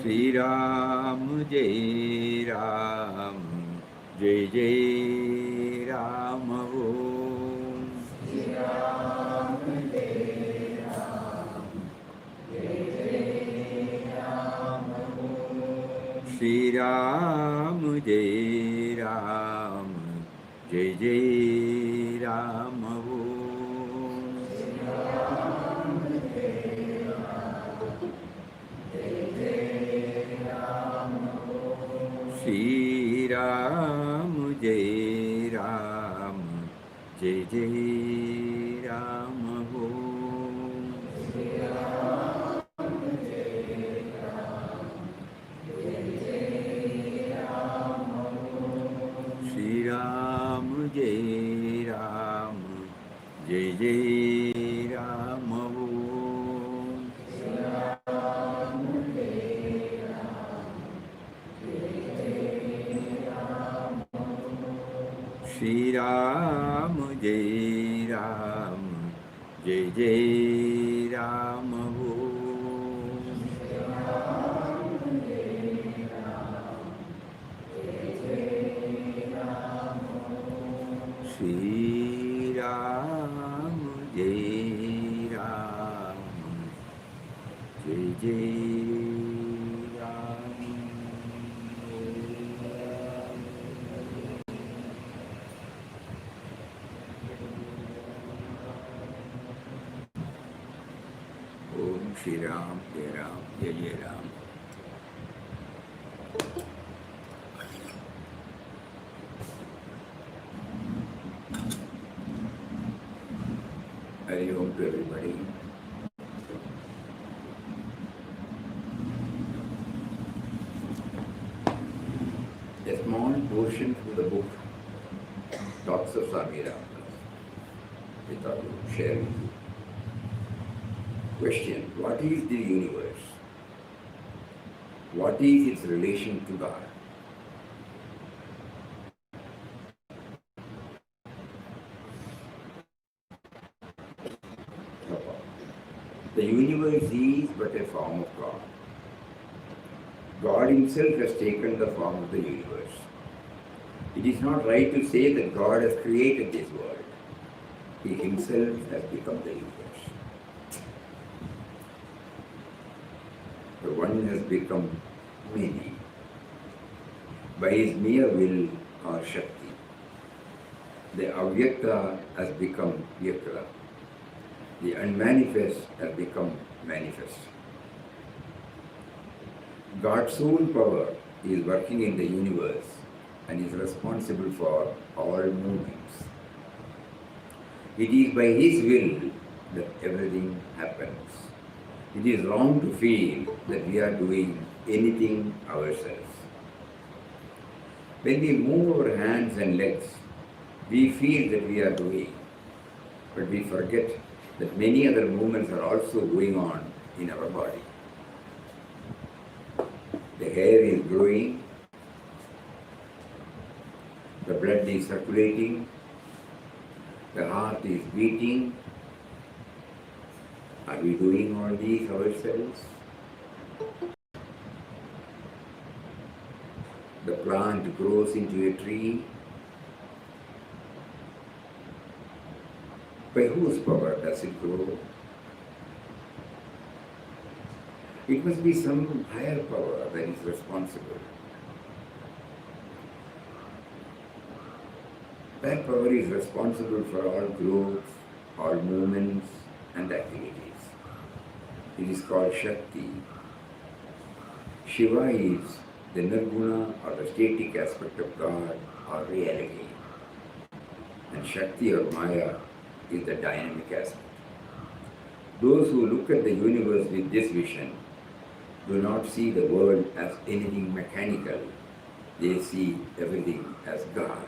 Shri Ram Jai Ram, Jai Jai Ram Om. Shri Ram Jai Ram, Jai Jai Ram Om. Shri Ram Jai Ram, Jai Jai Ram Om. Shri Ram Jai Ram, Jai Jai Ram Om. Shri Ram Jai Ram, Jai Jai Ram Om. Shri Ram Jai Ram, Jai Jai Ram Om. Shri Ram Jai Shri Ram Jai Ram, Jai Jai Ram Om. Shri Ram Jai Ram, Jai Jai Ram Om. Shri Ram Jai Ram, Jai Jai Shri Ram, Jai Ram, Jai Jai Ram. Hari Om to everybody. A small portion from the book, Thoughts of Swami Ramdas, we thought to share with you. Question: what is the universe? What is its relation to God? The universe is but a form of God. God himself has taken the form of the universe. It is not right to say that God has created this world. He himself has become the universe. The one has become many by his mere will or Shakti. The Avyakta has become Vyakta. The unmanifest has become manifest. God's own power is working in the universe and is responsible for all movements. It is by his will that everything happens. It is wrong to feel that we are doing anything ourselves. When we move our hands and legs, we feel that we are doing, but we forget that many other movements are also going on in our body. The hair is growing, the blood is circulating, the heart is beating. Are we doing all these ourselves? The plant grows into a tree. By whose power does it grow? It must be some higher power that is responsible. That power is responsible for all growth, all movements and activities. It is called Shakti. Shiva is the Nirguna or the static aspect of God or reality. And Shakti or Maya is the dynamic aspect. Those who look at the universe with this vision do not see the world as anything mechanical. They see everything as God.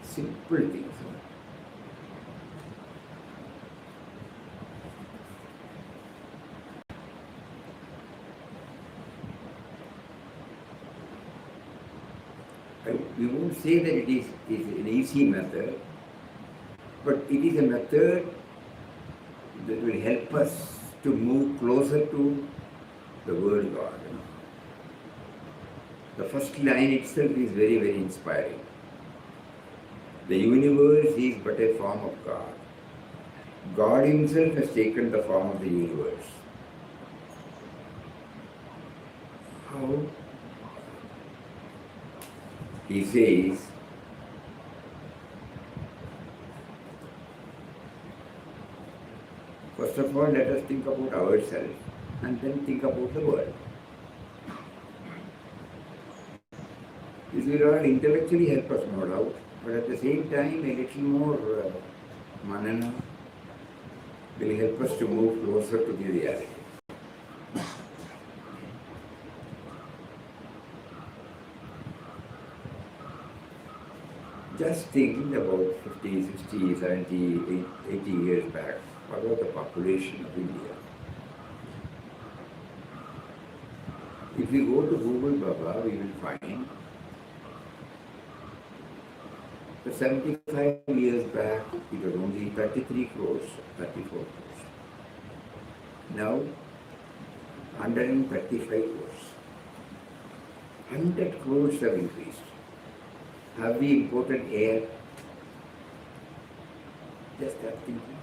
Simple things. We won't say that it is an easy method, but it is a method that will help us to move closer to the word God. The first line itself is very, very inspiring. The universe is but a form of God. God himself has taken the form of the universe. How? He says, first of all, let us think about ourselves and then think about the world. This will all intellectually help us, no doubt, but at the same time, a little more manana will help us to move closer to the reality. Just thinking about 50, 60, 70, 80 years back, what was the population of India? If we go to Google Baba, we will find that 75 years back, it was only 33 crores, 34 crores. Now, 135 crores. 100 crores have increased. Have we imported air? Just that thinking.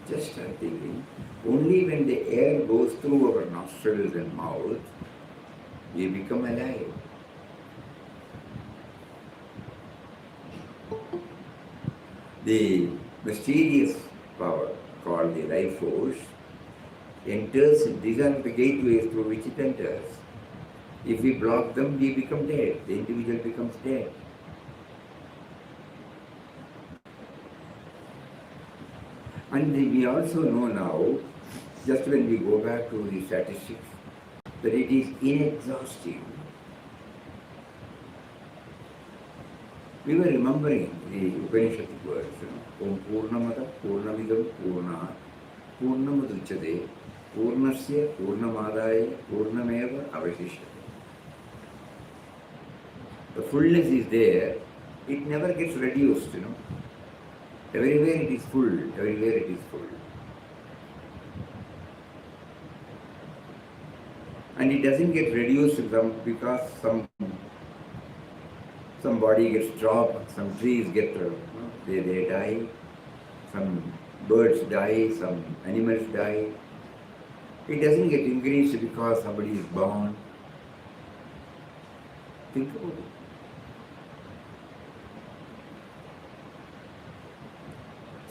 Just start thinking. Only when the air goes through our nostrils and mouth, we become alive. The mysterious power called the life force enters, these are the gateways through which it enters. If we block them, we become dead. The individual becomes dead. And we also know now, just when we go back to the statistics, that it is inexhaustive. We were remembering the Upanishadic words, Om Purnamada Purnamidam Purnat Purnamuduchade Purnasya Purnamadaya Purnameva Avashishyate. The fullness is there, it never gets reduced, Everywhere it is full, everywhere it is full. And it doesn't get reduced because some body gets dropped, some trees get, they die, some birds die, some animals die. It doesn't get increased because somebody is born. Think about it.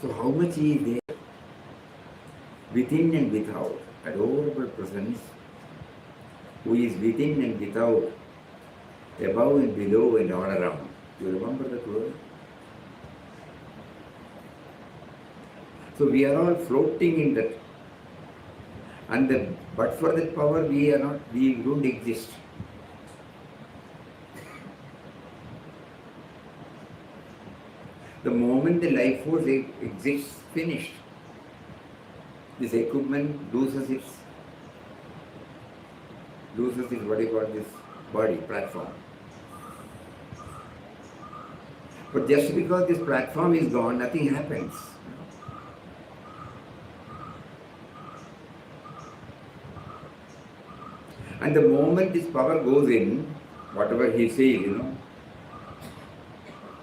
So how much is there within and without, adorable presence, who is within and without above and below and all around. You remember that word? So we are all floating in that. But for that power, we don't exist. The moment the life force exists, finished. This equipment loses its what do you call this body, platform. But just because this platform is gone, nothing happens. And the moment this power goes in, whatever he says,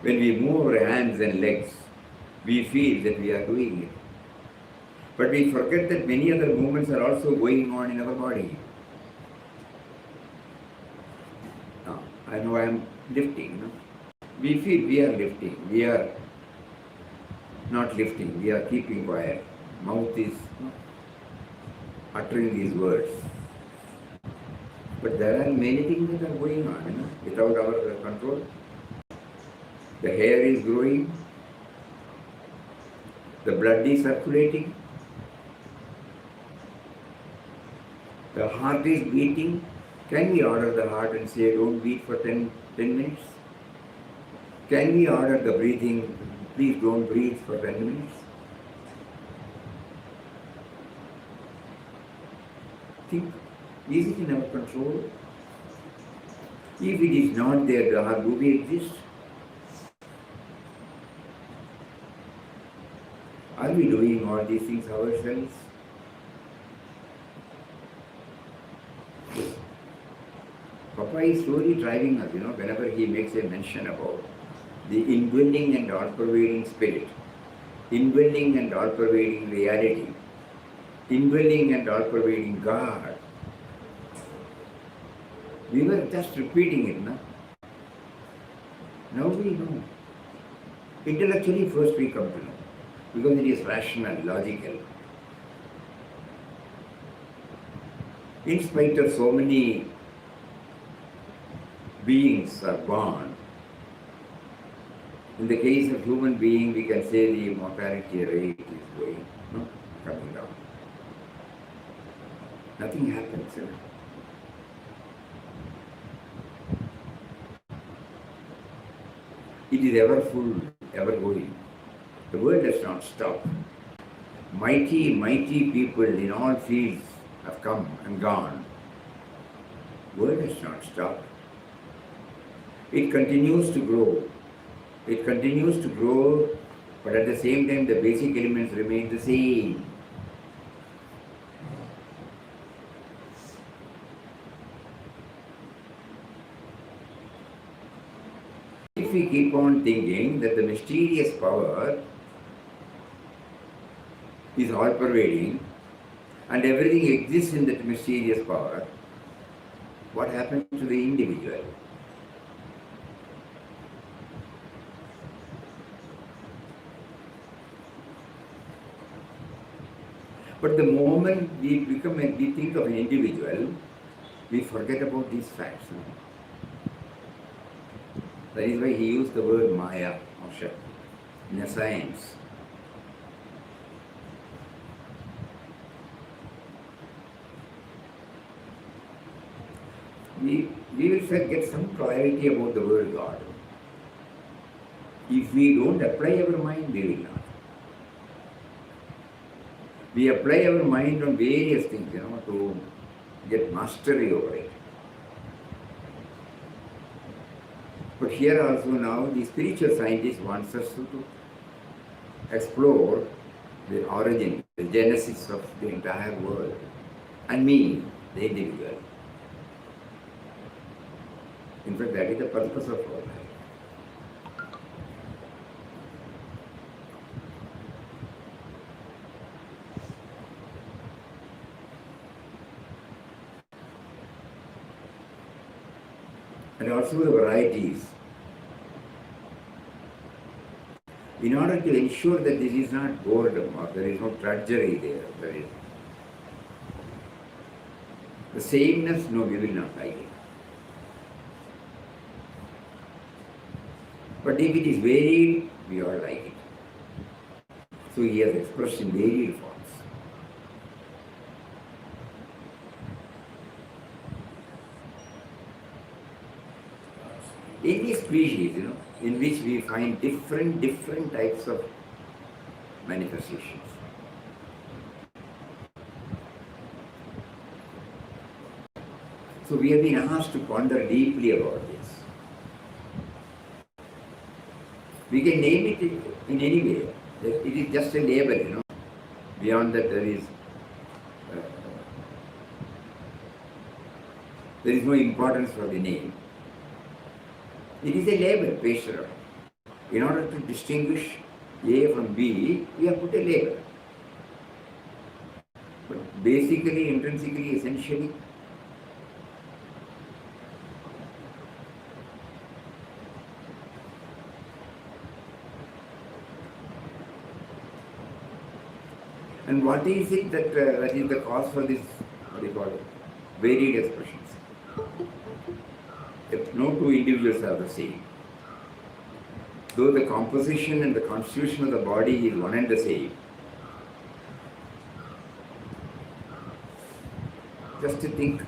when we move our hands and legs, we feel that we are doing it. But we forget that many other movements are also going on in our body. Now, I know I am lifting. We feel we are lifting. We are not lifting. We are keeping quiet. Mouth is uttering these words. But there are many things that are going on, without our control. The hair is growing. The blood is circulating. The heart is beating. Can we order the heart and say, don't beat for 10 minutes? Can we order the breathing, please don't breathe for 10 minutes? Think, is it in our control? If it is not there, how do we exist? Are we doing all these things ourselves? Papa is slowly driving us, whenever he makes a mention about the indwelling and all-pervading spirit, indwelling and all-pervading reality, indwelling and all-pervading God. We were just repeating it, no? Now we know. Intellectually first we come to know, because it is rational, logical. In spite of so many beings are born, in the case of human being, we can say the mortality rate is going, coming down. Nothing happens. It is ever full, ever going. The world does not stop. Mighty, mighty people in all fields have come and gone. The world does not stop. It continues to grow. It continues to grow, but at the same time the basic elements remain the same. If we keep on thinking that the mysterious power is all-pervading and everything exists in that mysterious power, what happens to the individual? But the moment we think of an individual, we forget about these facts. That is why he used the word Maya or Shakti in a science. We will get some clarity about the word God. If we don't apply our mind, we will not. We apply our mind on various things, to get mastery over it. But here also now the spiritual scientist wants us to explore the origin, the genesis of the entire world, and me, the individual. In fact, that is the purpose of our life. And also the varieties. In order to ensure that this is not boredom or there is no drudgery there is the sameness, no, we will not like it. But if it is varied, we all like it. So he has expressed in varied forms. Any species, in which we find different types of manifestations. So we have been asked to ponder deeply about this. We can name it in any way. It is just a label, Beyond that there is no importance for the name. It is a label pasted on. In order to distinguish A from B, we have put a label. But basically, intrinsically, essentially, and what is it that is the cause for this, what do you call it, varied expressions? If no two individuals are the same. Though the composition and the constitution of the body is one and the same, just to think,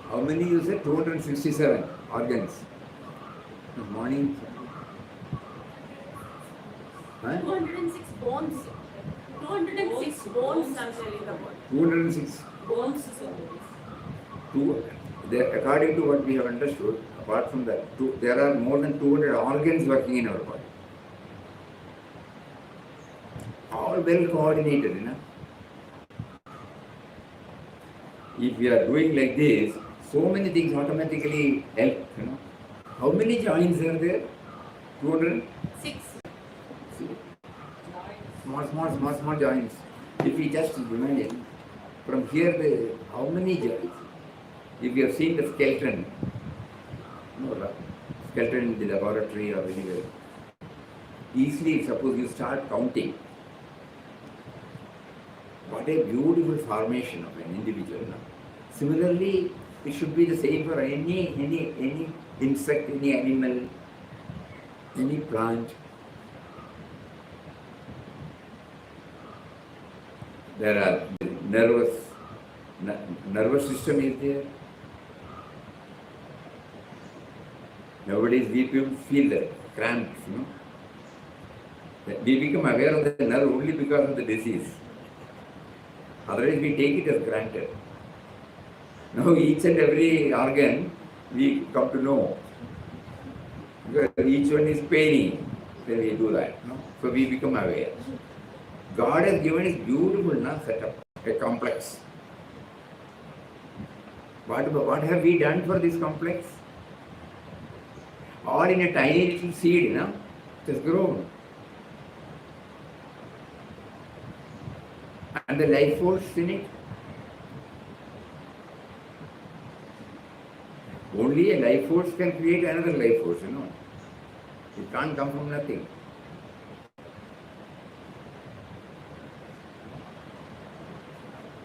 how many you said? 267 organs. Morning. Huh? 206 bones. 206 bones are there in the body. 206 Bones. According to what we have understood, apart from that, there are more than 200 organs working in our body. All well coordinated, If we are doing like this, so many things automatically help, How many joints are there? 200? 6. Small joints. If we just imagine, from here, how many joints? If you have seen the skeleton, skeleton in the laboratory or anywhere, easily, suppose you start counting, what a beautiful formation of an individual. Similarly, it should be the same for any insect, any animal, any plant. There are nervous system is there. Nowadays we people feel the cramps, We become aware of the nerve only because of the disease. Otherwise we take it as granted. Now each and every organ we come to know. Because each one is paining when we do that. So we become aware. God has given us beautiful setup, a complex. What have we done for this complex? Or in a tiny little seed, it has grown. And the life force in it. Only a life force can create another life force, It can't come from nothing.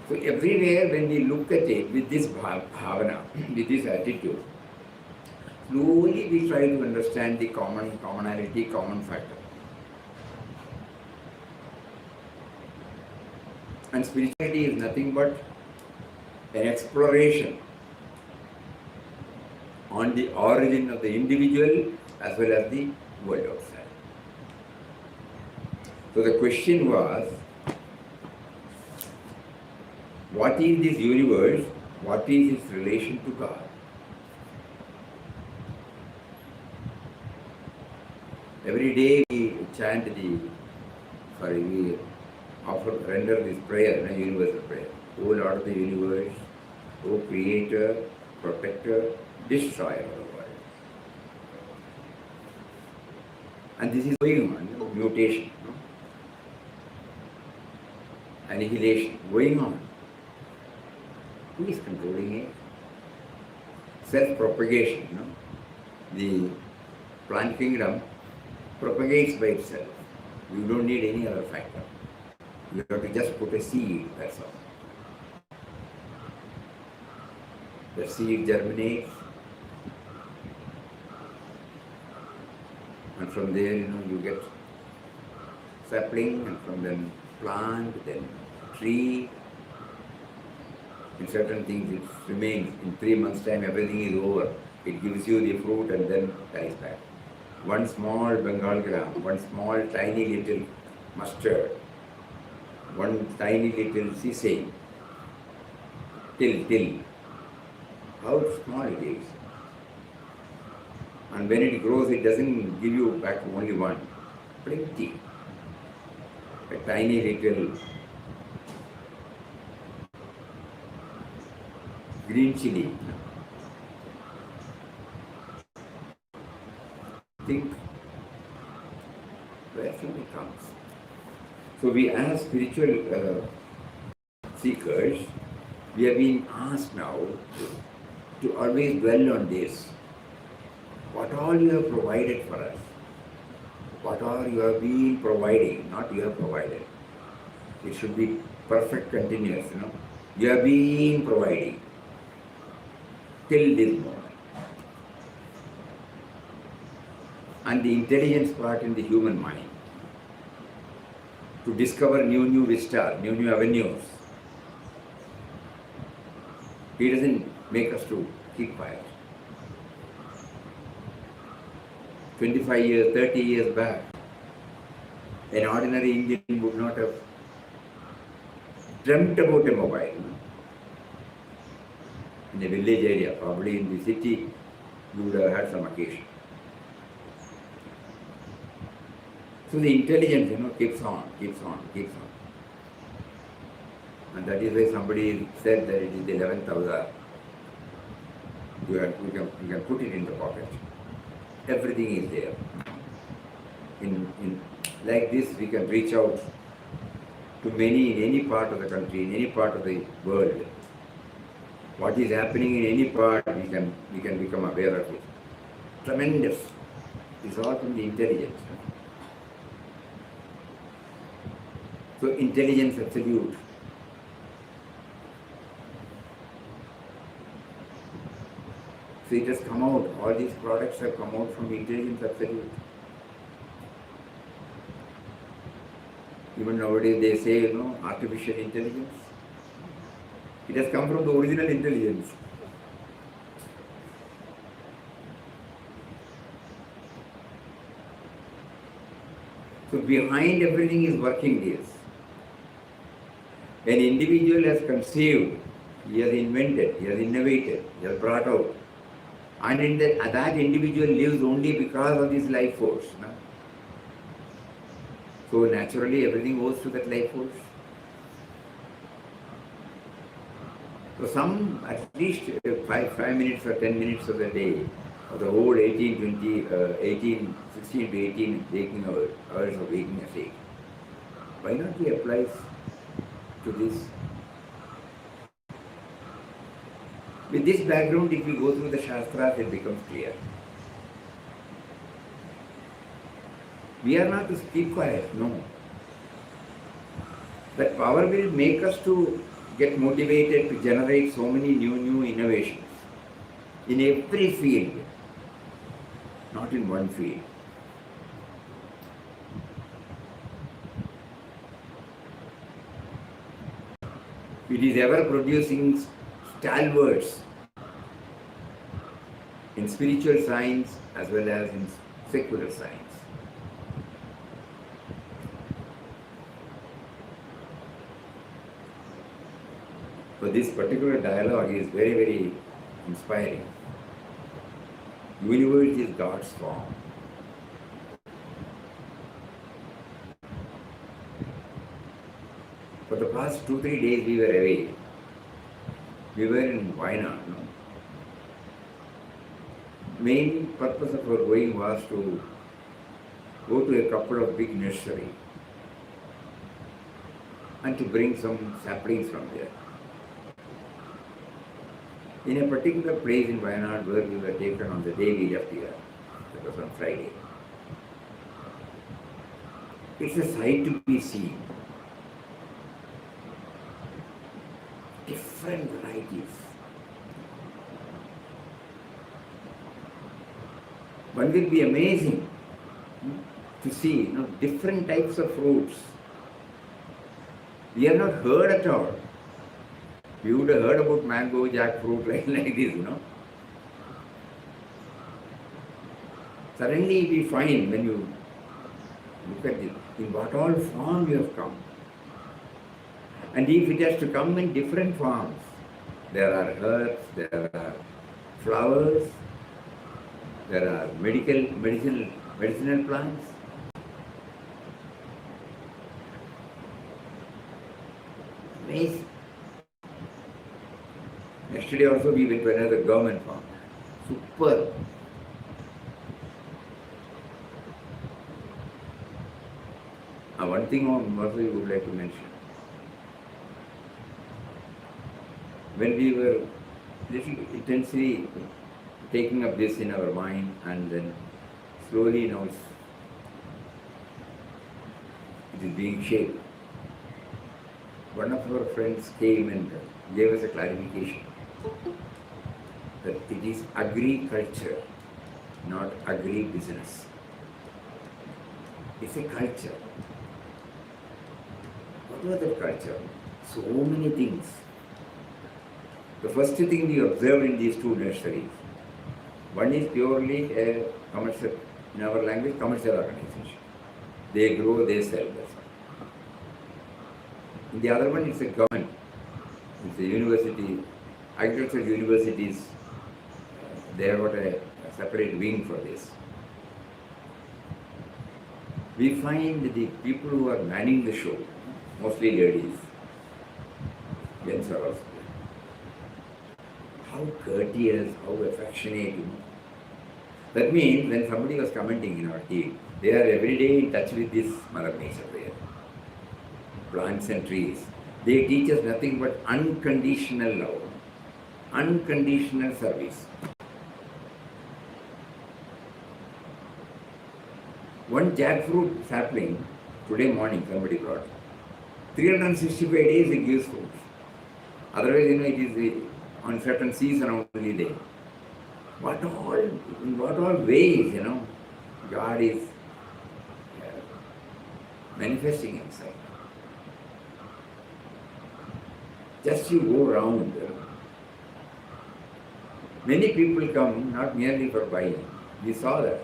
So everywhere when we look at it with this bhavana, with this attitude, slowly we try to understand the commonality, common factor. And spirituality is nothing but an exploration on the origin of the individual as well as the world outside. So the question was, what is this universe? What is its relation to God? Every day we chant we render this prayer, universal prayer. O Lord of the universe, O Creator, Protector, Destroyer of the world. And this is going on, mutation, annihilation, going on. Who is controlling it? Self-propagation, The plant kingdom propagates by itself. You don't need any other factor. You have to just put a seed, that's all. The seed germinates, and from there, you get sapling, and from then plant, then tree. In certain things, it remains. In 3 months' time, everything is over. It gives you the fruit and then dies back. One small Bengal gram, one small tiny little mustard, one tiny little sesame, till, how small it is. And when it grows, it doesn't give you back only one, plenty. A tiny little green chili. Think where from it comes. So we as spiritual seekers, we have been asked now to always dwell on this. What all you have provided for us, what all you have been providing, not you have provided. It should be perfect, continuous, You have been providing till this moment. And the intelligence part in the human mind to discover new vistas, new avenues. He doesn't make us to keep quiet. 25 years, 30 years back, an ordinary Indian would not have dreamt about a mobile. In a village area, probably in the city, you would have had some occasion. So the intelligence, keeps on. And that is why somebody said that it is the 11th avatar. You can put it in the pocket. Everything is there. In like this, we can reach out to many in any part of the country, in any part of the world. What is happening in any part, we can become aware of it. Tremendous. It's all from the intelligence. So intelligence absolute. So it has come out, all these products have come out from intelligence absolute. Even nowadays they say, artificial intelligence. It has come from the original intelligence. So behind everything is working this. An individual has conceived, he has invented, he has innovated, he has brought out. And in that individual lives only because of this life force. So naturally everything goes to that life force. So some, at least 5 minutes or 10 minutes of the day, of the whole 16 to 18 waking hours of waking asleep. Why not we apply to this? With this background, if we go through the Shastras, it becomes clear. We are not to keep quiet, no. That power will make us to get motivated to generate so many new innovations in every field, not in one field. It is ever producing stalwarts in spiritual science as well as in secular science. So this particular dialogue is very, very inspiring. Universe is God's form. For the past 2-3 days we were away. We were in Wayanad. Main purpose of our going was to go to a couple of big nurseries and to bring some saplings from there. In a particular place in Wayanad where we were taken on the day we left here, that was on Friday. It's a sight to be seen. Different varieties. One will be amazing. to see, different types of fruits. We have not heard at all. We would have heard about mango, jackfruit, like this, Suddenly we find, when you look at it, in what all form you have come. And if it has to come in different forms, there are herbs, there are flowers, there are medicinal plants. Amazing. Yesterday also we went to another government farm. Super. One thing also we would like to mention. When we were little intensely taking up this in our mind, and then slowly now it is being shaped. One of our friends came and gave us a clarification that it is agriculture, not agri-business. It's a culture. What was that culture? So many things. The first thing we observed in these two nurseries, one is purely a commercial, in our language, commercial organization. They grow, they sell. That's all. In the other one, it's a government. It's a university, agricultural universities. They have got a separate wing for this. We find the people who are manning the show, mostly ladies, gents are also. How courteous, how affectionate. That means when somebody was commenting in our team, they are every day in touch with this Mother Nature there. Plants and trees. They teach us nothing but unconditional love, unconditional service. One jackfruit sapling, today morning somebody brought. 365 days it gives fruit. Otherwise, it is on certain season only there. In what all ways, God is manifesting himself. Just you go around. Many people come not merely for buying. We saw that.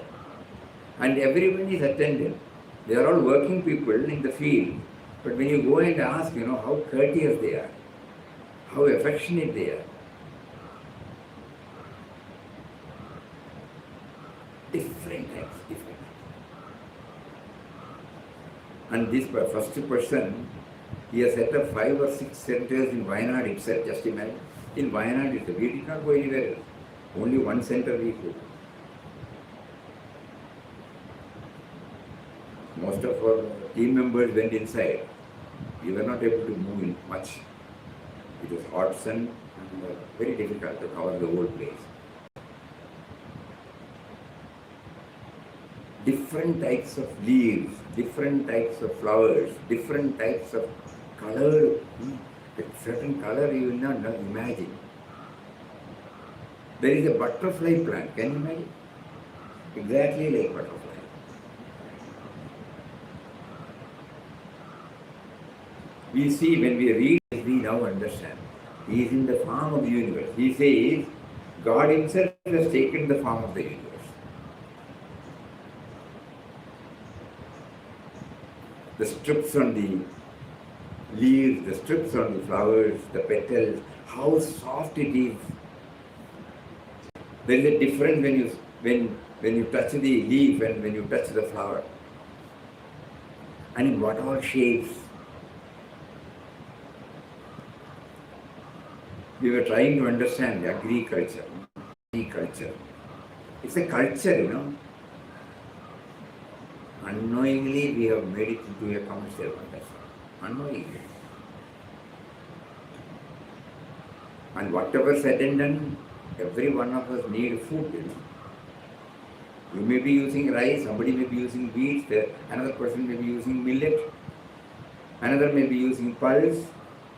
And everyone is attended. They are all working people in the field. But when you go and ask, how courteous they are, how affectionate they are. Different types. And this first person, he has set up 5 or 6 centers in Wayanad itself, just imagine. In Wayanad itself, we did not go anywhere else. Only one center we could. Most of our team members went inside. We were not able to move in much. It was hot sun and very difficult to cover the whole place. Different types of leaves, different types of flowers, different types of color. A certain color you will not imagine. There is a butterfly plant, can you imagine? Exactly like butterfly. We see when we read this, we now understand. He is in the form of the universe. He says, God himself has taken the form of the universe. The strips on the leaves, the strips on the flowers, the petals, how soft it is. There is a difference when you touch the leaf and when you touch the flower. And in what all shapes. We were trying to understand agriculture. It's a culture, Unknowingly, we have made it into a commercial one. Unknowingly. And whatever said and done, every one of us need food, You may be using rice, somebody may be using wheat, another person may be using millet, another may be using pulse,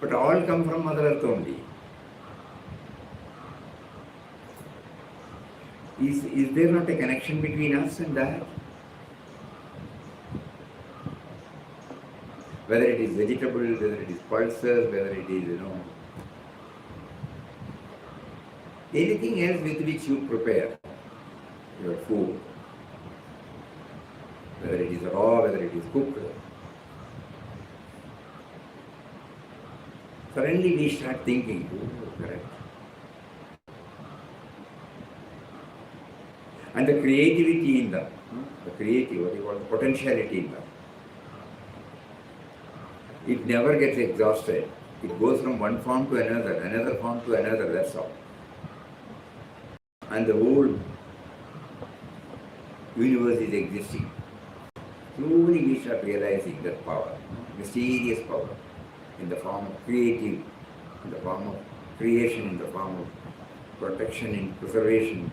but all come from Mother Earth only. Is there not a connection between us and that? Whether it is vegetables, whether it is pulses, whether it is, anything else with which you prepare your food, whether it is raw, whether it is cooked. Suddenly we start thinking, oh, correct. And the creativity in them, the creative, what you call the potentiality in them, it never gets exhausted. It goes from one form to another form to another, that's all. And the whole universe is existing. Slowly we start realizing that power, mysterious power, in the form of creative, in the form of creation, in the form of protection, in preservation,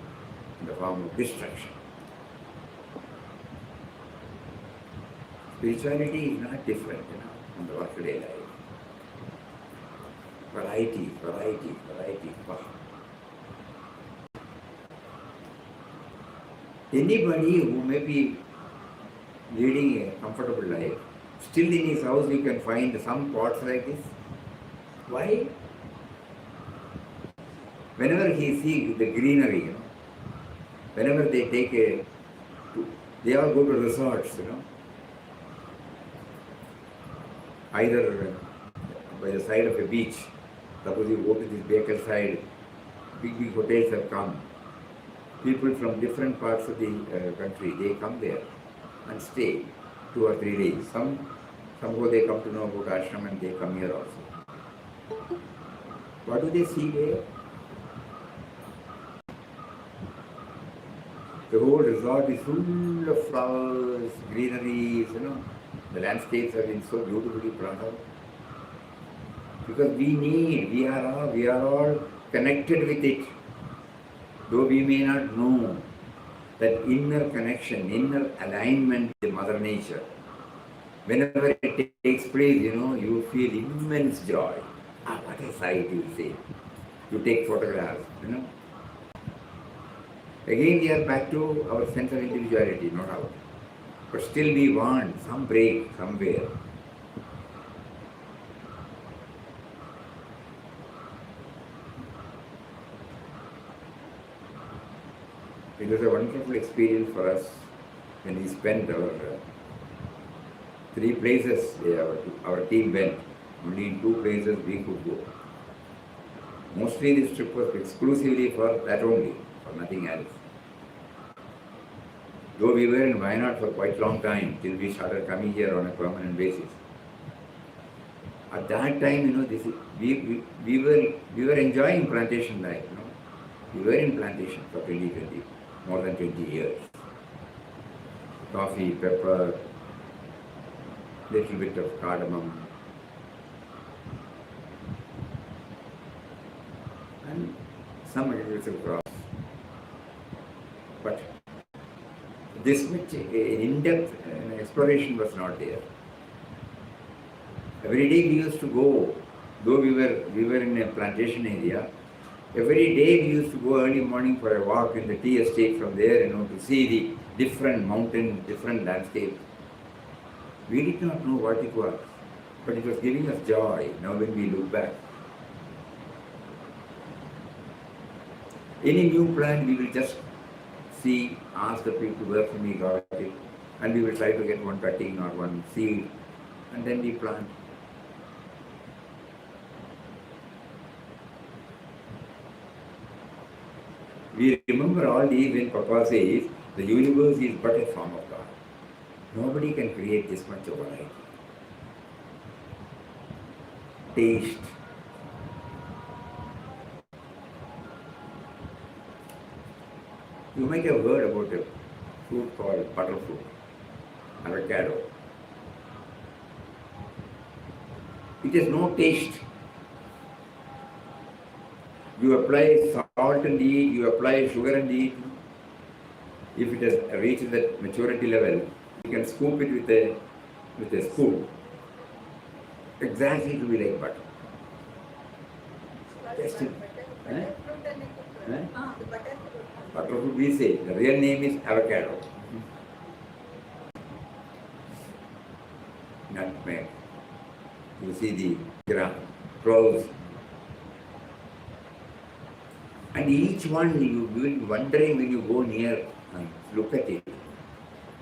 in the form of destruction. Spirituality is not different, from the workaday life. Variety. Wow. Anybody who may be leading a comfortable life, still in his house you can find some pots like this. Why? Whenever he sees the greenery, whenever they they all go to resorts, either by the side of a beach. Suppose you go to this Baker side, big hotels have come. People from different parts of the country, they come there and stay 2 or 3 days. Somehow they come to know about ashram and they come here also. What do they see there? The whole resort is full of flowers, greeneries, The landscapes have been so beautifully brought out. Because we are all connected with it. Though we may not know that inner connection, inner alignment with Mother Nature, whenever it takes place, you feel immense joy. What a sight, you say. You take photographs, Again, we are back to our sense of individuality, no doubt. But still we want some break somewhere. It was a wonderful experience for us when we spent our 3 places, our team went. Only in 2 places we could go. Mostly this trip was exclusively for that only, for nothing else. Though we were in Wayanad for quite a long time, till we started coming here on a permanent basis. At that time, we were enjoying plantation life. We were in plantation for more than 20 years. Coffee, pepper, little bit of cardamom, and some agricultural crops. But this much in-depth exploration was not there. Every day we used to go, though we were in a plantation area, every day we used to go early morning for a walk in the tea estate from there, to see the different mountains, different landscapes. We did not know what it was, but it was giving us joy now when we look back. Any new plant, we will just see, ask the people where can we got it, and we will try to get one cutting or one seed, and then we plant. We remember all these when Papa says, the universe is but a form of God. Nobody can create this much of variety. Taste. You might have heard about a fruit called butterfruit, avocado. It has no taste. You apply salt and eat, you apply sugar and eat. If it has reached that maturity level, you can scoop it with a spoon. Exactly to be like butter. Just butterfruit we say, the real name is avocado. Nutmeg, You see the clouds. And each one you will be wondering when you go near and look at it.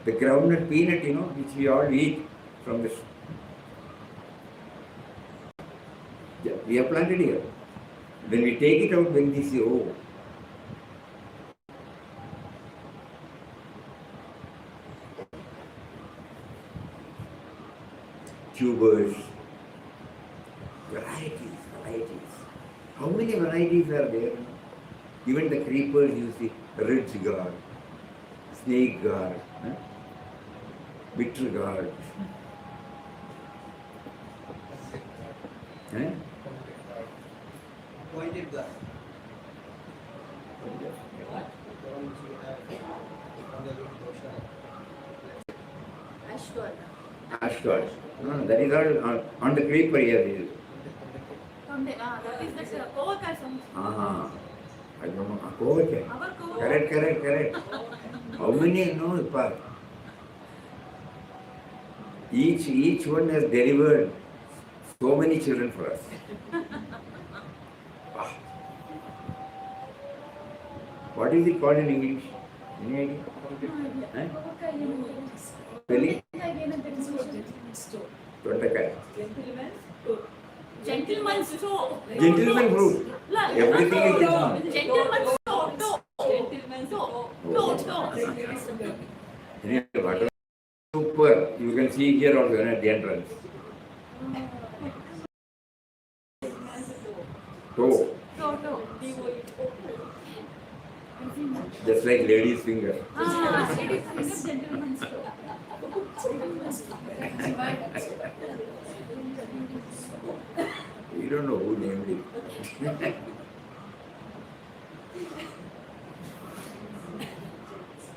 The groundnut peanut, which we all eat from the... Yeah, we have planted here. When we take it out, when we see, oh, tubers, varieties. How many varieties are there? Even the creepers, you see, ridge gourd, snake gourd, bitter gourd. Pointed gun. Ashgard. No, that is all on the creeper here. That is the co-worker. I don't know. Correct. How many? No, each one has delivered so many children for us. What is it called in English? Any idea? Spelling? Tottakai. Gentleman's toe. Gentleman fruit. Everything is gentleman. Gentleman's toe. Gentleman's toe. Anyway, super. You can see here also at the entrance. Toe. Just like lady's finger. Gentleman's toe. You don't know who named it.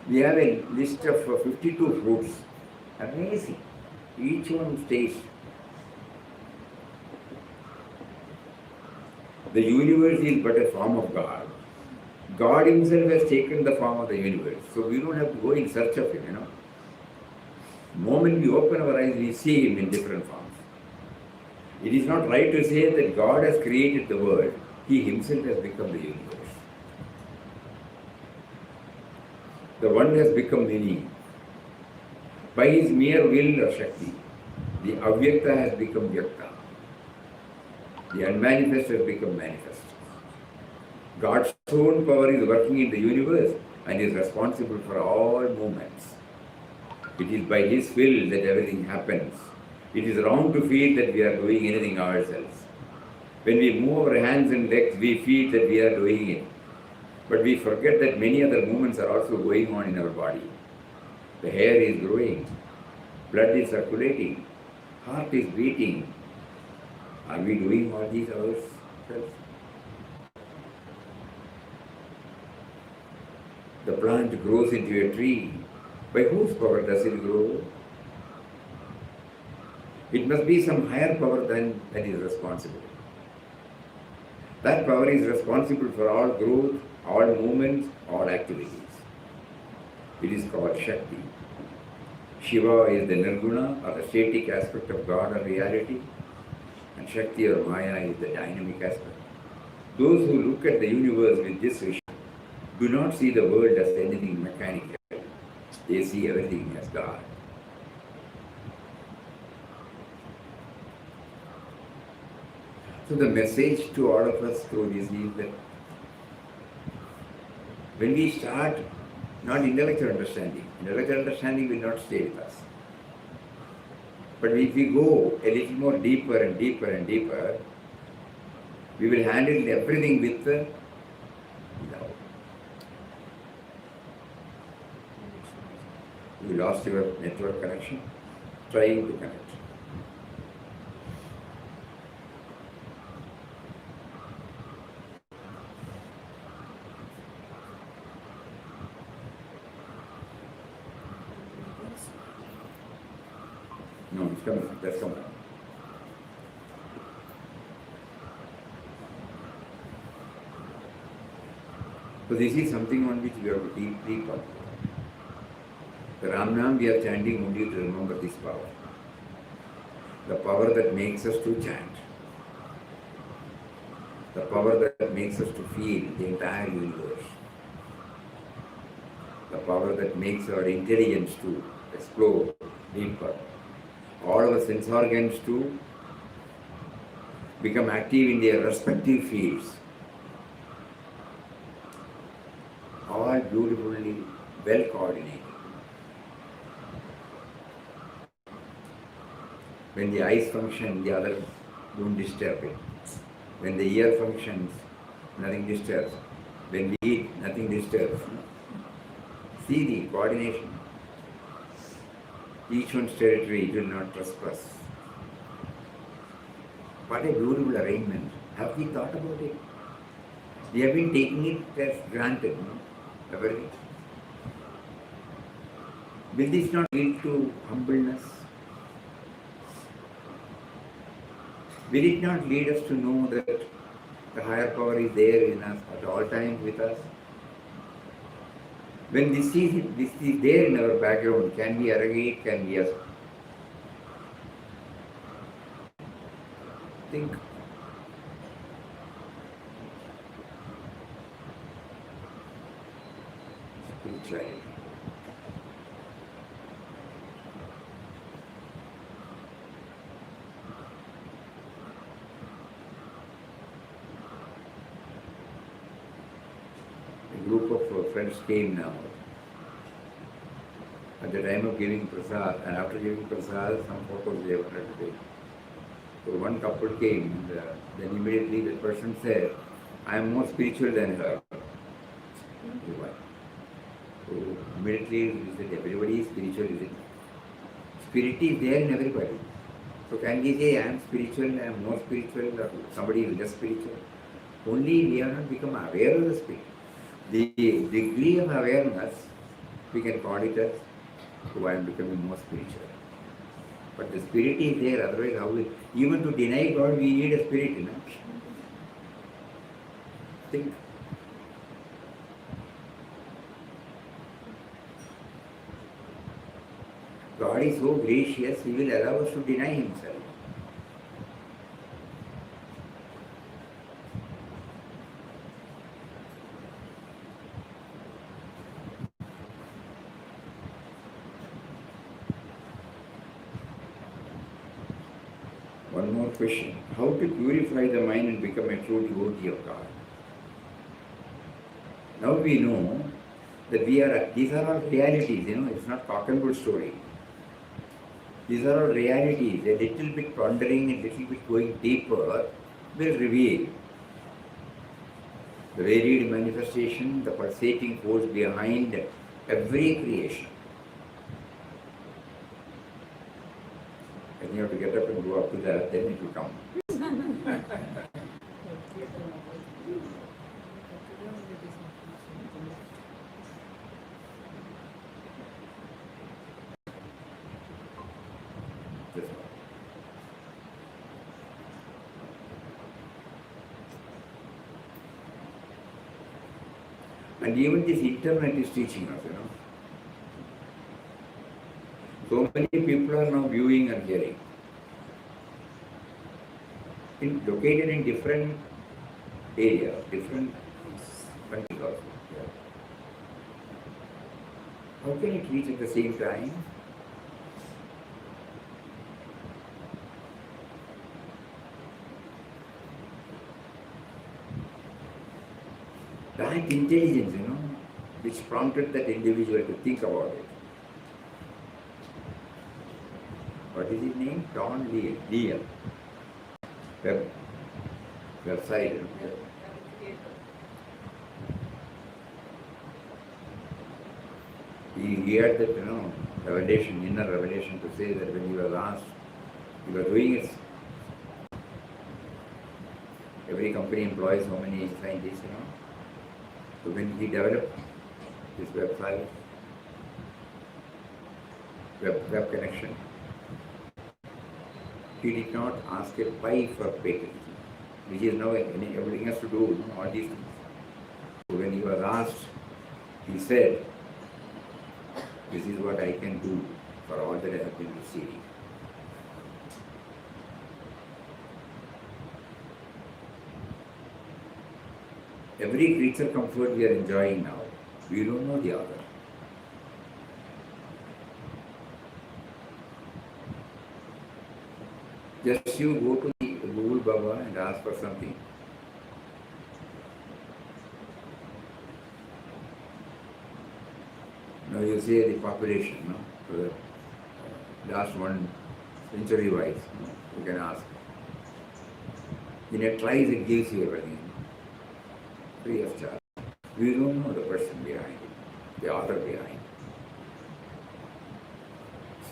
We have a list of 52 fruits. Amazing. Each one stays. The universe is but a form of God. God himself has taken the form of the universe. So we don't have to go in search of him, The moment we open our eyes, we see him in different forms. It is not right to say that God has created the world. He himself has become the universe. The one has become many. By his mere will or Shakti, the Avyakta has become Vyakta. The unmanifest has become manifest. God's own power is working in the universe and is responsible for all movements. It is by his will that everything happens. It is wrong to feel that we are doing anything ourselves. When we move our hands and legs, we feel that we are doing it. But we forget that many other movements are also going on in our body. The hair is growing, blood is circulating, heart is beating. Are we doing all these ourselves? The plant grows into a tree. By whose power does it grow? It must be some higher power than that is responsible. That power is responsible for all growth, all movements, all activities. It is called Shakti. Shiva is the Nirguna or the static aspect of God or reality, and Shakti or Maya is the dynamic aspect. Those who look at the universe with this vision do not see the world as anything mechanical. They see everything as God. So the message to all of us through this is that when we start, not intellectual understanding will not stay with us. But if we go a little more deeper and deeper and deeper, we will handle everything with love. You lost your network connection, trying to connect. No, it's coming. That's coming. So this is something on which we have to deeply concentrate. The Ram Nam we are chanting only to remember this power. the power that makes us to chant, the power that makes us to feel the entire universe, the power that makes our intelligence to explore deeper, all our sense organs to become active in their respective fields, all beautifully well coordinated. When the eyes function, the other don't disturb it. When the ear functions, nothing disturbs. When we eat, nothing disturbs. See the coordination. Each one's territory will not trespass. What a beautiful arrangement. Have we thought about it? We have been taking it as granted, no? Everything. Will this not lead to humbleness? Will it not lead us to know that the higher power is there in us at all times with us? When this is there in our background, can we arrogate, can we think? Spirituality. A group of friends came now. At the time of giving prasad, and after giving prasad, some photos they wanted to take. So one couple came, and then immediately the person said, I am more spiritual than her. Why? So immediately he said, everybody is spiritual, is it? Spirit is there in everybody. So can we say, I am spiritual, I am more spiritual, or somebody is less spiritual? Only we have not become aware of the spirit. The degree of awareness, we can call it as, oh, I am becoming more spiritual. But the spirit is there, otherwise how will, even to deny God, we need a spirit, you know. Think. God is so gracious, He will allow us to deny Himself. One more question. How to purify the mind and become a true devotee of God? Now we know that these are all realities, you know, it's not cock and bull story. These are all realities. A little bit pondering, a little bit going deeper will reveal the varied manifestation, the pulsating force behind every creation. And you have to get up and go up to that, then it will come. That's all. And even this internet is teaching us, you know. So many people are now viewing and hearing. Located in different areas, different countries also. Yeah. How can it reach at the same time? That intelligence, you know, which prompted that individual to think about it. What is his name? Don Leal. Website. He had that, you know, revelation, inner revelation to say that when he was asked, he was doing it. Every company employs so many scientists, you know. So when he developed this website, web connection, he did not ask a pie for patent, which is now everything has to do, you know, all these things. So when he was asked, he said, this is what I can do for all that I have been receiving. Every creature comfort we are enjoying now, we don't know the other. Just you go to the Google Baba and ask for something. Now you say the population, no? For the last 1 century wise, no? You can ask. In a trice it gives you everything, free of charge. We don't know the person behind it, the author behind.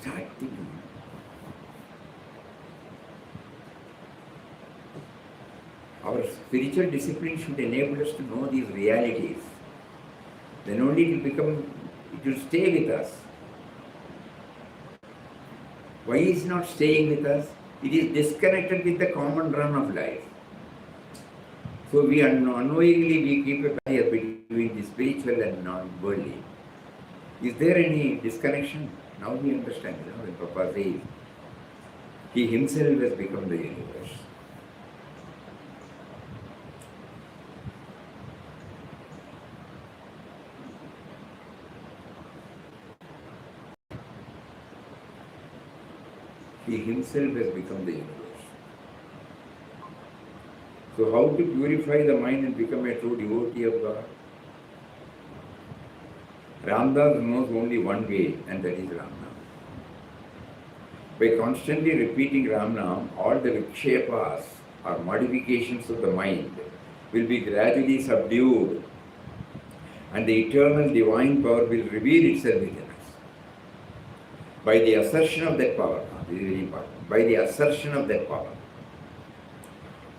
Start thinking. Our spiritual discipline should enable us to know these realities. Then only it will stay with us. Why is it not staying with us? It is disconnected with the common run of life. So we unknowingly we keep a barrier between the spiritual and non-worldly. Is there any disconnection? Now we understand, when Papa says, he himself has become the universe. He himself has become the universe. So how to purify the mind and become a true devotee of God? Ramdas knows only one way, and that is Ramnam. By constantly repeating Ramnam, all the vikshepas or modifications of the mind will be gradually subdued, and the eternal divine power will reveal itself within us. By the assertion of that power, this is very important, by the assertion of that power,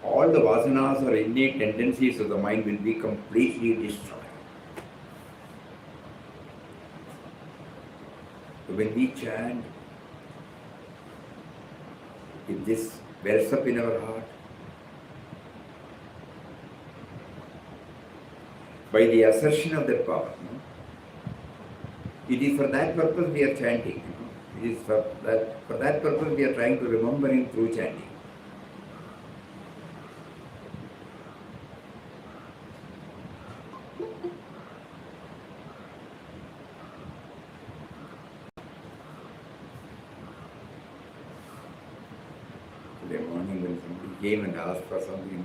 all the vasanas or innate tendencies of the mind will be completely destroyed. So when we chant, if this wells up in our heart, by the assertion of that power, it is for that purpose we are chanting. It is for that purpose we are trying to remember him through chanting. Today morning when somebody came and asked for something,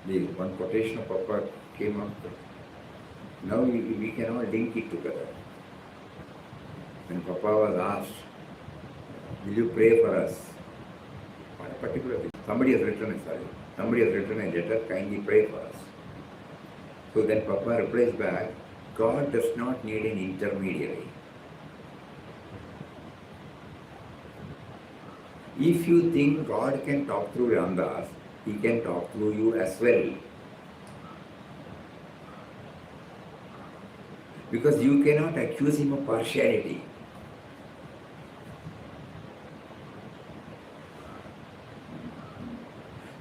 the one quotation of Papa came up. Now we can all link it together. When Papa was asked, will you pray for us? On a particular thing. Somebody has written a letter, kindly pray for us. So then Papa replies back, God does not need an intermediary. If you think God can talk through Ramdas, he can talk through you as well. Because you cannot accuse him of partiality.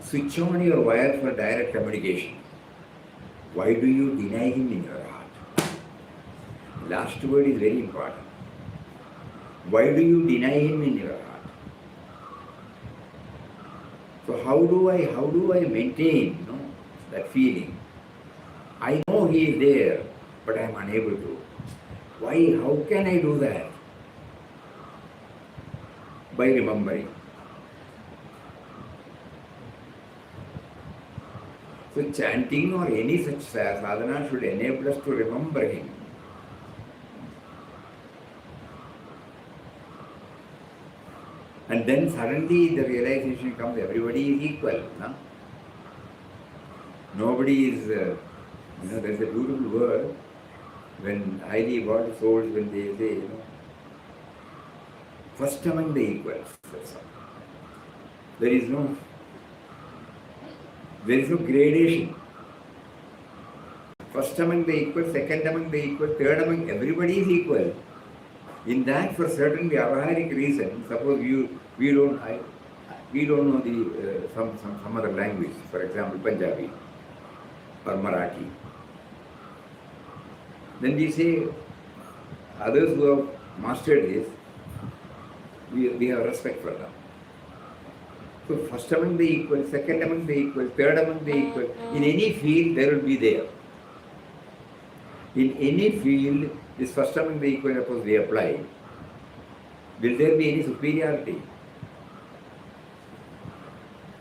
Switch on your wire for direct communication. Why do you deny him in your heart? Last word is very important. Why do you deny him in your heart? So how do I maintain that feeling? I know he is there, but I am unable to. Why? How can I do that? By remembering. So chanting or any such sadhana should enable us to remember him. And then suddenly the realization comes, everybody is equal. No? Nobody is, there's a beautiful word when highly evolved souls, when they say, first among the equals. There is no gradation. First among the equals, second among the equals, third among, everybody is equal. In that, for certain vyavaharic reason, suppose we don't know the some other language, for example Punjabi or Marathi. Then we say others who have mastered this, we have respect for them. So first among the equal, second among the equal, third among the equal, in any field there will be there. In any field, this first term in the equation suppose we apply, will there be any superiority?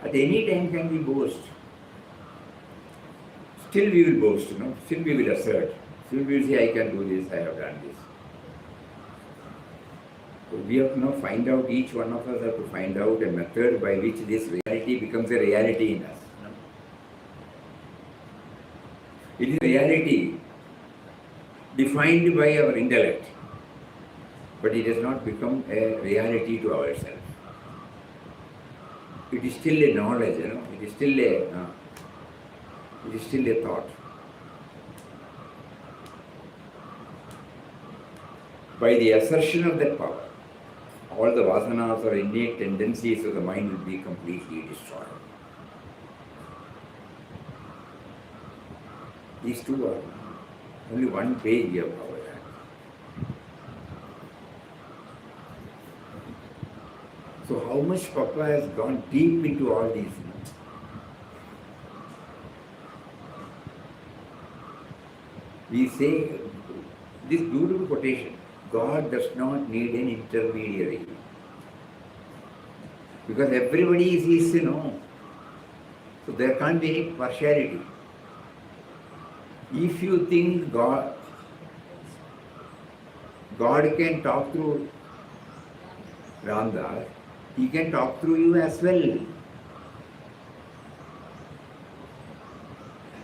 At any time can we boast. Still we will boast, still we will assert. Still we will say, I can do this, I have done this. So we have to now find out, each one of us have to find out a method by which this reality becomes a reality in us. It is a reality defined by our intellect, but it has not become a reality to ourselves. It is still a knowledge, it is still a thought. By the assertion of that power, all the vasanas or innate tendencies of the mind will be completely destroyed. These two are only one page we have covered. So how much Papa has gone deep into all these? We say this beautiful quotation, God does not need an intermediary. Because everybody is his, So there can't be any partiality. If you think God can talk through Ramdas, he can talk through you as well.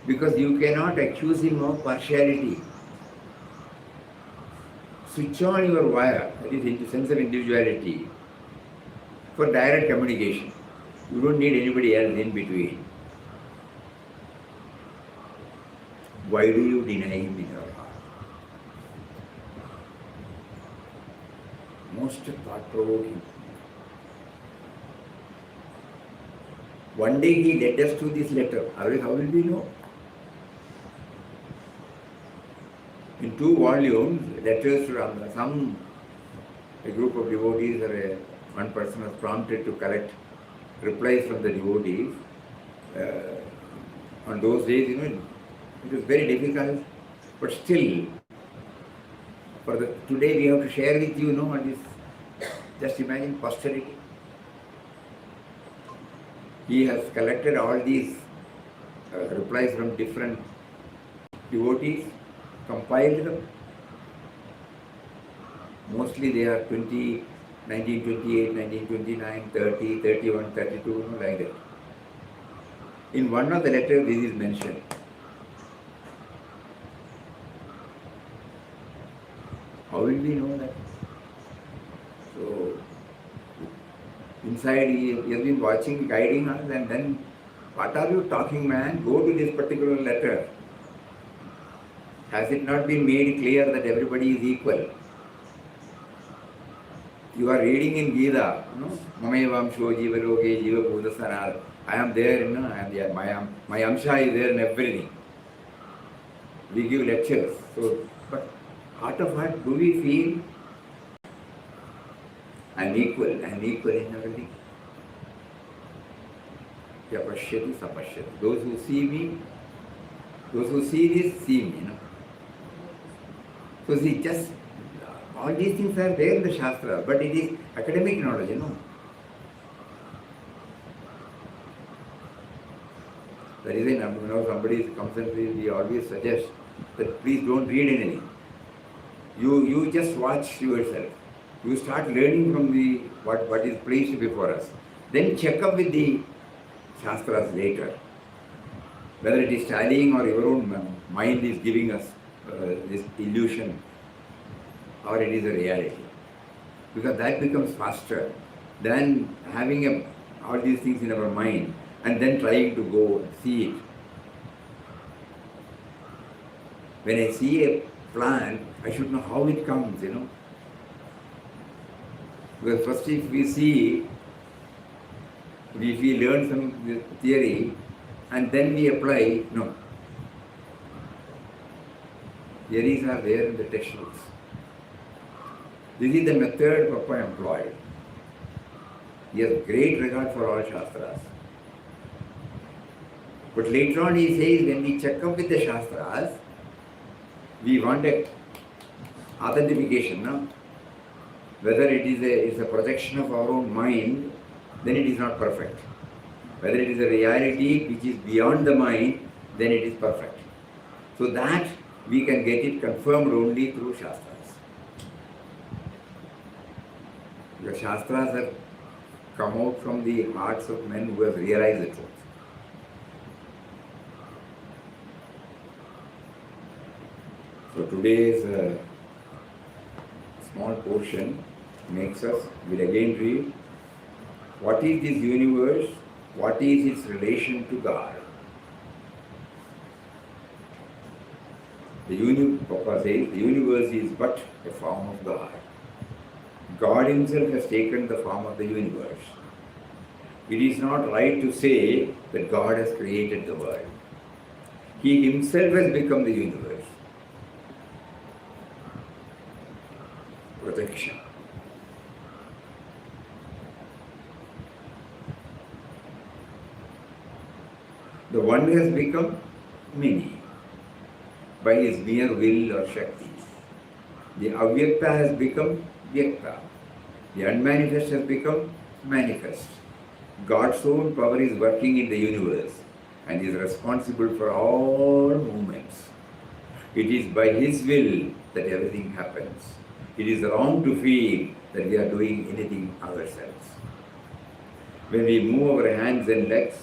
Because you cannot accuse him of partiality. Switch on your wire, that is into sense of individuality, for direct communication. You don't need anybody else in between. Why do you deny him in your heart? Most thought-provoking. One day he led us to this letter. Otherwise, how will we know? In 2 volumes, letters to Rama, a group of devotees or one person was prompted to collect replies from the devotees. On those days, it was very difficult, but still, today we have to share with you, what is, just imagine posterity. He has collected all these replies from different devotees, compiled them. Mostly they are 1928, 1929, 30, 31, 32, like that. In one of the letters this is mentioned. How will we know that? So, inside he has been watching, guiding us, and then, what are you talking, man? Go to this particular letter. Has it not been made clear that everybody is equal? You are reading in Gita, Mamayavam Sho Jiva Roge Jiva Bhudasanar. I am there, my Amsha is there in everything. We give lectures. So, but heart of heart, do we feel I am equal in everything? Yapashyati sapashyati. Those who see me, those who see this, see me. So see, just all these things are there in the Shastra, but it is academic knowledge, That is why somebody comes and we always suggest that please don't read anything. You just watch yourself. You start learning from what is placed before us. Then check up with the Shastras later. Whether it is tallying or your own mind is giving us this illusion, or it is a reality. Because that becomes faster than having all these things in our mind and then trying to go and see it. When I see a plant, I should know how it comes, Because first if we learn some theory and then we apply, no. Theories are there in the textbooks. This is the method Papa employed. He has great regard for all Shastras. But later on he says, when we check up with the Shastras, We want a authentication, no? Whether it is a projection of our own mind, then it is not perfect. Whether it is a reality which is beyond the mind, then it is perfect. So that we can get it confirmed only through Shastras. The Shastras have come out from the hearts of men who have realized the truth. So today's small portion makes us, will again read, what is this universe? What is its relation to God? Papa says, the universe is but a form of God. God himself has taken the form of the universe. It is not right to say that God has created the world. He himself has become the universe. Protection. The one has become many by his mere will or Shakti. The Avyakta has become Vyakta. The unmanifest has become manifest. God's own power is working in the universe and is responsible for all movements. It is by his will that everything happens. It is wrong to feel that we are doing anything ourselves. When we move our hands and legs,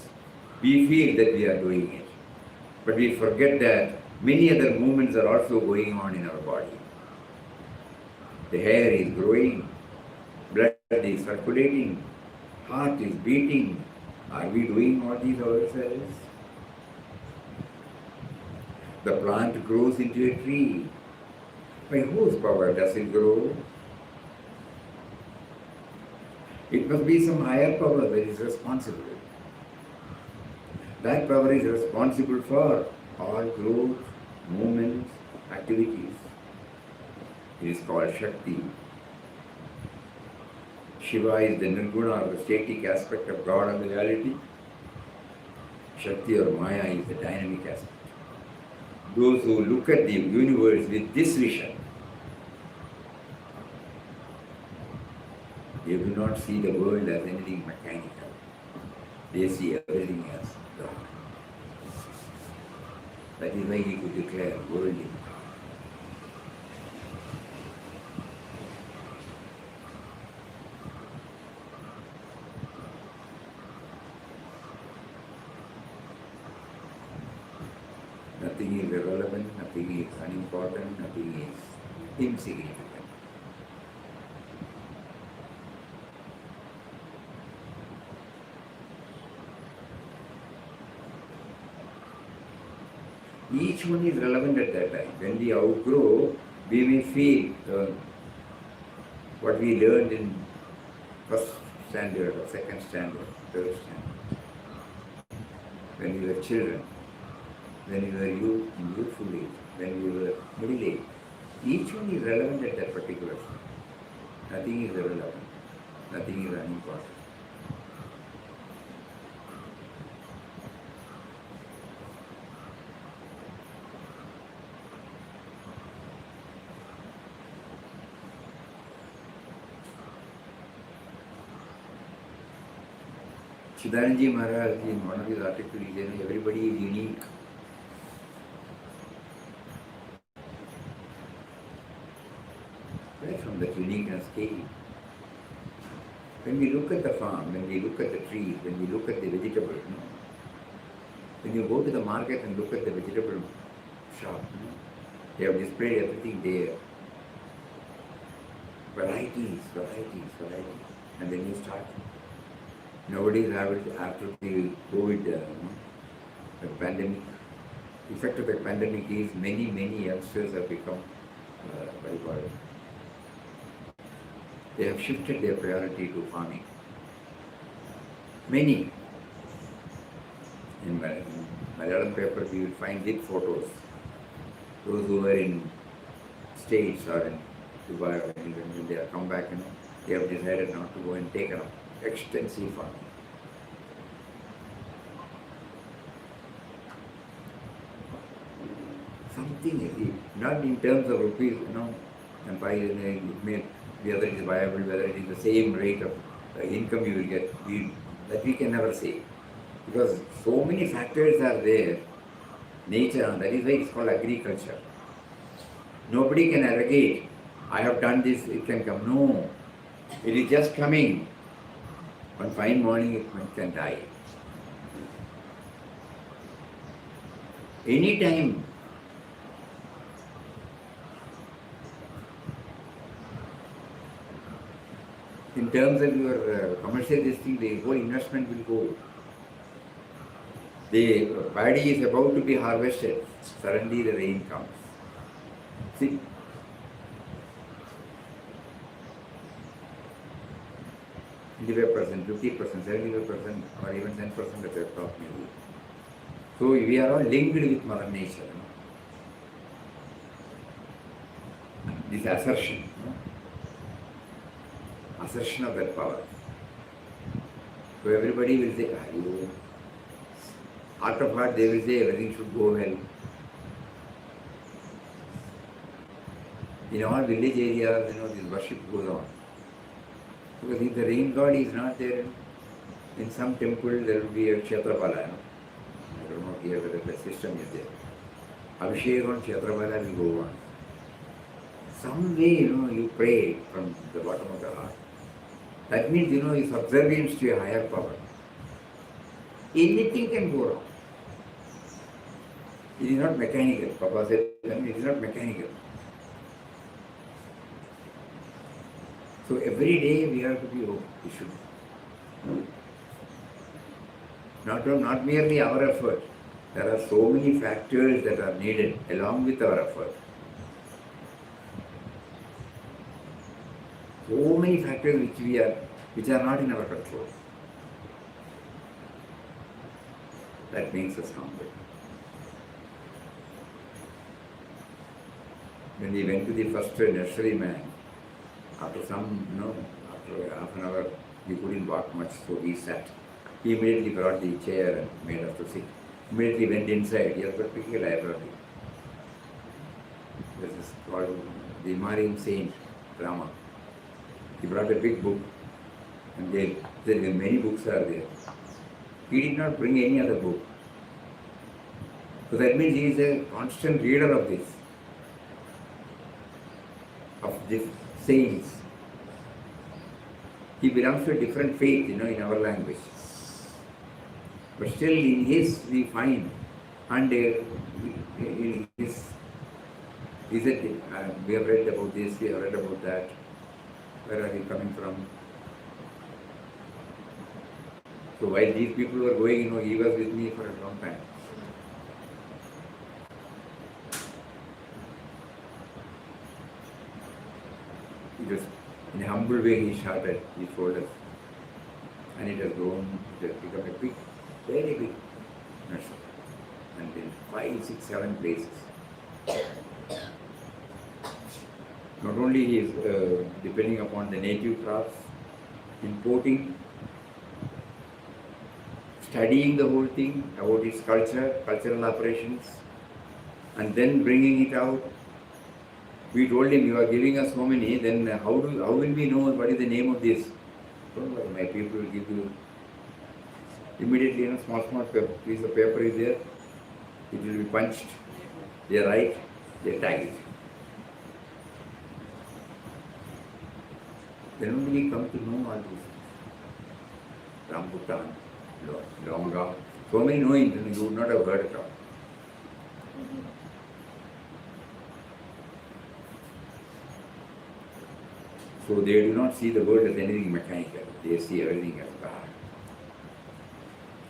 we feel that we are doing it. But we forget that many other movements are also going on in our body. The hair is growing, blood is circulating, heart is beating. Are we doing all these ourselves? The plant grows into a tree. By whose power does it grow? It must be some higher power that is responsible. That power is responsible for all growth, movements, activities. It is called Shakti. Shiva is the Nirguna or the static aspect of God and the reality. Shakti or Maya is the dynamic aspect. Those who look at the universe with this vision, they do not see the world as anything mechanical. They see everything as God. That is why he could declare worldly. Nothing is irrelevant, nothing is unimportant, nothing is insignificant. Each one is relevant at that time. When we outgrow, we may feel what we learned in first standard or second standard, third standard. When we were children, when we were in youthful age, when we were middle age. Each one is relevant at that particular time. Nothing is irrelevant. Nothing is unimportant. Chidaranji Maharaj, in one of his articles, he said, everybody is unique. Where from that uniqueness came? When we look at the farm, when we look at the trees, when we look at the vegetables, when you go to the market and look at the vegetable shop, they have displayed everything there. Varieties, varieties, varieties. And then you start. Nowadays, after the COVID the pandemic, effect of the pandemic is many youngsters have become very worried. They have shifted their priority to farming. Many. In Malayalam paper, we will find big photos. Those who were in States or in Dubai or England, when they have come back, they have decided not to go and take up extensive farming. Some something, not in terms of rupees, and by whether it is viable, whether it is the same rate of income you will get, that we can never say. Because so many factors are there, nature, that is why it's called agriculture. Nobody can arrogate, I have done this, it can come. No, it is just coming. One fine morning it can die. Anytime. In terms of your commercial this thing, the whole investment will go. The paddy is about to be harvested. Suddenly the rain comes. See, 25%, 50%, 75%, or even 10% of your crop maybe. So we are all linked with Mother Nature. This assertion, assertion of that power. So everybody will say, heart of heart they will say everything should go well. In all village areas, this worship goes on. Because if the rain god is not there, in some temple there will be a Kshetrapala. I don't know here whether the system is there. Abhishek on Kshetrapala will go on. Some way, you pray from the bottom of the heart. That means, is subservience to a higher power. Anything can go wrong. It is not mechanical. Papa said, it is not mechanical. So every day we have to be we should. Not merely our effort. There are so many factors that are needed along with our effort. So many factors which are not in our control. That makes us humble. When we went to the first nursery man, after after half an hour, we couldn't walk much, so we sat. He immediately brought the chair and made us to sit. Immediately went inside. He has got a library. This is called the Marim Saint Rama. He brought a big book, and there many books are there. He did not bring any other book. So that means he is a constant reader of this saints. He belongs to a different faith, in our language. But still in his we find, and in his, we have read about this, we have read about that. Where are we coming from? So while these people were going, he was with me for a long time. Just in a humble way he started, he told us. And it has grown, it has become a big, very big nursery. And in 5, 6, 7 places. Not only he is depending upon the native crops, importing, studying the whole thing about its culture, cultural operations, and then bringing it out. We told him, you are giving us so many, then how will we know what is the name of this? Don't worry, my people will give you. Immediately, small piece of paper is there, it will be punched, they write, they tag it. Then only we come to know all these things. Rambutan, Longa, so many knowing, you would not have heard at all. So they do not see the world as anything mechanical. They see everything as God.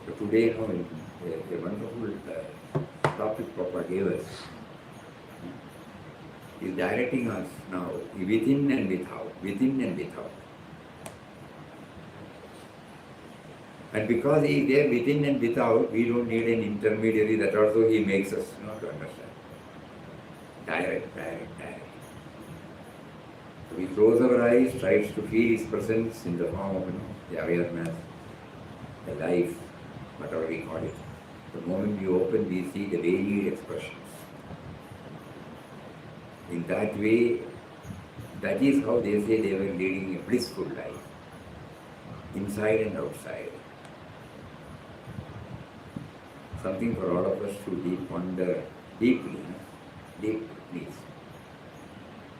So today, a wonderful topic Papa gave us is directing us now within and without, within and without. And because he is there within and without, we don't need an intermediary. That also he makes us to understand. Direct. We close our eyes, tries to feel his presence in the form of the awareness, the life, whatever we call it. The moment we open, we see the varied expressions. In that way, that is how they say they were leading a blissful life, inside and outside. Something for all of us to ponder deeply, deeply, please.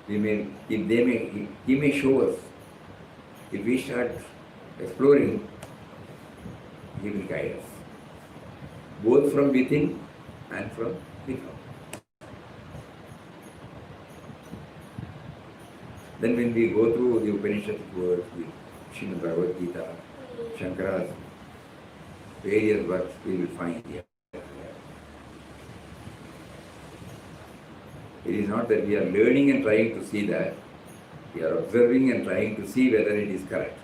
He may show us. If we start exploring, he will guide us, both from within and from without. Then when we go through the Upanishadic words, the Srimad Bhagavad Gita, Shankara's various works, we will find here. It is not that we are learning and trying to see that, we are observing and trying to see whether it is correct.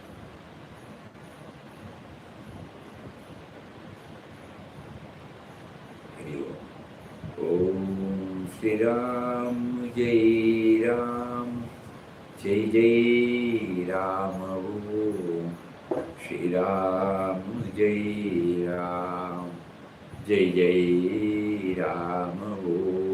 Om Shri Ram Jai Ram Jai Jai Ram Om Shri Ram Jai Ram Jai Jai Ram Om